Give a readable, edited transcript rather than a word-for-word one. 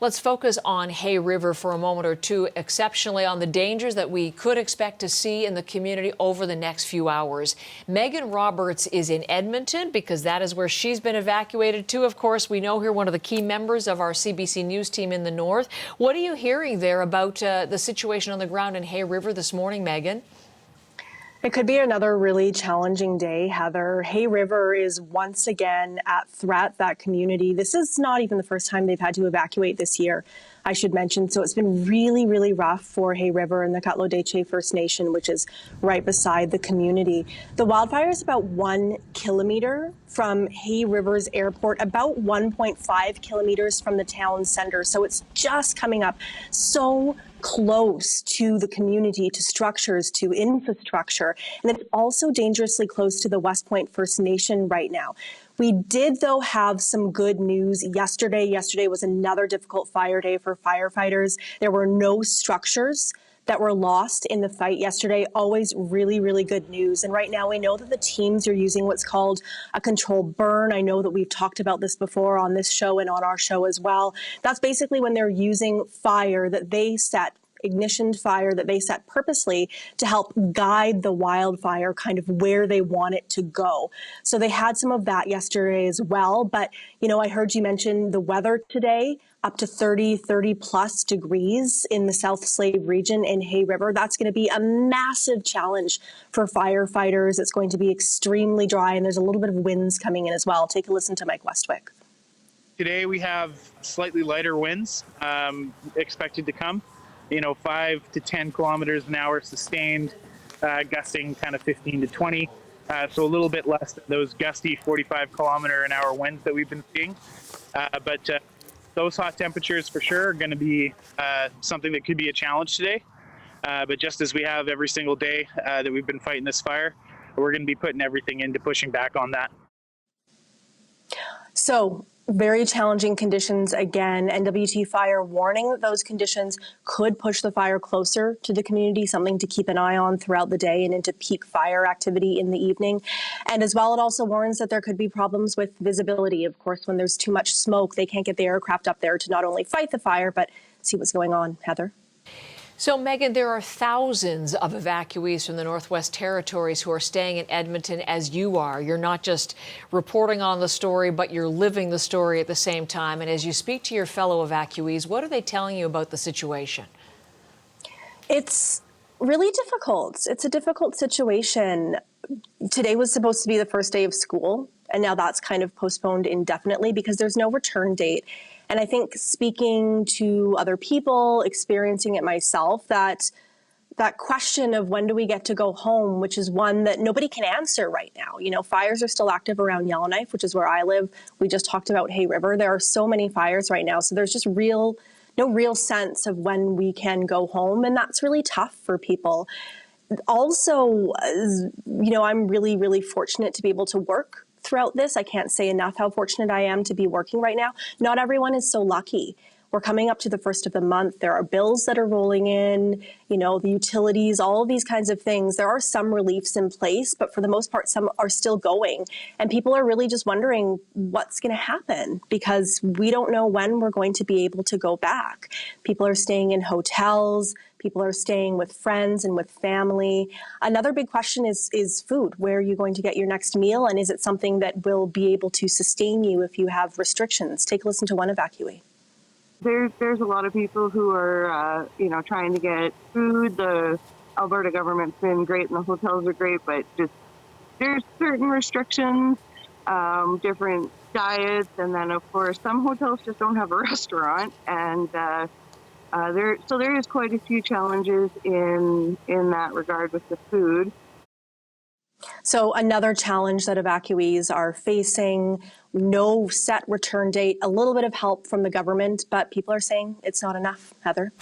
Let's focus on Hay River for a moment or two, exceptionally on the dangers that we could expect to see in the community over the next few hours. Megan Roberts is in Edmonton because that is where she's been evacuated to. Of course, we know here one of the key members of our CBC News team in the north. What are you hearing there about the situation on the ground in Hay River this morning, Megan? It could be another really challenging day, Heather. Hay River is once again at threat, that community. This is not even the first time they've had to evacuate this year, I should mention. So it's been really, really rough for Hay River and the N.W.T First Nation, which is right beside the community. The wildfire is about 1 kilometre from Hay River's airport, about 1.5 kilometres from the town centre. So it's just coming up so close to the community, to structures, to infrastructure. And it's also dangerously close to the West Point First Nation right now. We did, though, have some good news yesterday. Yesterday was another difficult fire day for firefighters. There were no structures that were lost in the fight yesterday. Always really, really good news. And right now we know that the teams are using what's called a controlled burn. I know that we've talked about this before on this show and on our show as well. That's basically when they're using fire that they set, ignition fire that they set purposely to help guide the wildfire kind of where they want it to go. So they had some of that yesterday as well. But, you know, I heard you mention the weather today, up to 30 plus degrees in the South Slave region in Hay River. That's going to be a massive challenge for firefighters. It's going to be extremely dry, and there's a little bit of winds coming in as well. Take a listen to Mike Westwick. Today we have slightly lighter winds expected to come. 5 to 10 kilometers an hour sustained, gusting kind of 15 to 20. So a little bit less than those gusty 45 kilometer an hour winds that we've been seeing. But those hot temperatures for sure are going to be something that could be a challenge today. But just as we have every single day that we've been fighting this fire, we're going to be putting everything into pushing back on that. So very challenging conditions again. N.W.T fire warning that those conditions could push the fire closer to the community, something to keep an eye on throughout the day and into peak fire activity in the evening. And as well, it also warns that there could be problems with visibility. Of course, when there's too much smoke, they can't get the aircraft up there to not only fight the fire, but see what's going on. Heather? So, Megan, there are thousands of evacuees from the Northwest Territories who are staying in Edmonton as you are. You're not just reporting on the story, but you're living the story at the same time. And as you speak to your fellow evacuees, what are they telling you about the situation? It's really difficult. It's a difficult situation. Today was supposed to be the first day of school, and now that's kind of postponed indefinitely because there's no return date. And I think speaking to other people, experiencing it myself, that question of when do we get to go home, which is one that nobody can answer right now. Fires are still active around Yellowknife, which is where I live. We just talked about Hay River. There are so many fires right now. So there's just no real sense of when we can go home. And that's really tough for people. Also, I'm really, really fortunate to be able to work throughout this. I can't say enough how fortunate I am to be working right now. Not everyone is so lucky. We're coming up to the first of the month. There are bills that are rolling in, the utilities, all of these kinds of things. There are some reliefs in place, but for the most part, some are still going. And people are really just wondering what's going to happen because we don't know when we're going to be able to go back. People are staying in hotels. People are staying with friends and with family. Another big question is food. Where are you going to get your next meal? And is it something that will be able to sustain you if you have restrictions? Take a listen to one evacuee. There's a lot of people who are, trying to get food. The Alberta government's been great and the hotels are great, but just there's certain restrictions, different diets. And then, of course, some hotels just don't have a restaurant. And there is quite a few challenges in that regard with the food. So another challenge that evacuees are facing, no set return date, a little bit of help from the government, but people are saying it's not enough. Heather?